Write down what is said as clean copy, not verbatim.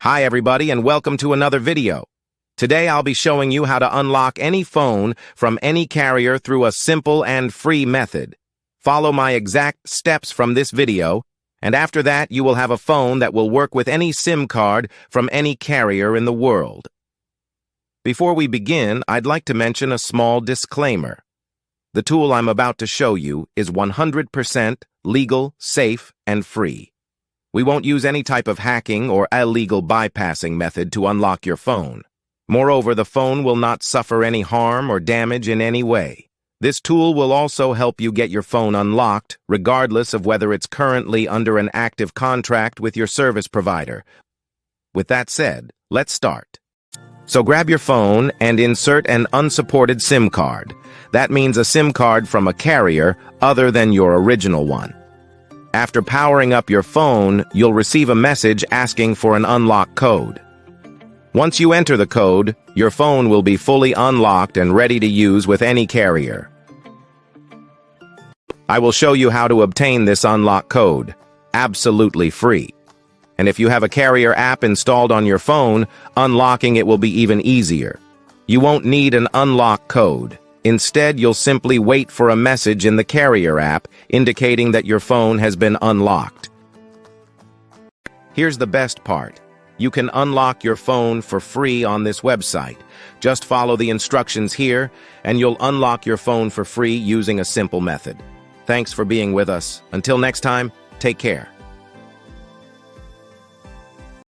Hi everybody and welcome to another video. Today I'll be showing you how to unlock any phone from any carrier through a simple and free method. Follow my exact steps from this video, and after that you will have a phone that will work with any SIM card from any carrier in the world. Before we begin, I'd like to mention a small disclaimer. The tool I'm about to show you is 100% legal, safe, and free. We won't use any type of hacking or illegal bypassing method to unlock your phone. Moreover, the phone will not suffer any harm or damage in any way. This tool will also help you get your phone unlocked, regardless of whether it's currently under an active contract with your service provider. With that said, let's start. So grab your phone and insert an unsupported SIM card. That means a SIM card from a carrier other than your original one. After powering up your phone, you'll receive a message asking for an unlock code. Once you enter the code, your phone will be fully unlocked and ready to use with any carrier. I will show you how to obtain this unlock code, absolutely free. And if you have a carrier app installed on your phone, unlocking it will be even easier. You won't need an unlock code. Instead, you'll simply wait for a message in the carrier app indicating that your phone has been unlocked. Here's the best part. You can unlock your phone for free on this website. Just follow the instructions here, and you'll unlock your phone for free using a simple method. Thanks for being with us. Until next time, take care.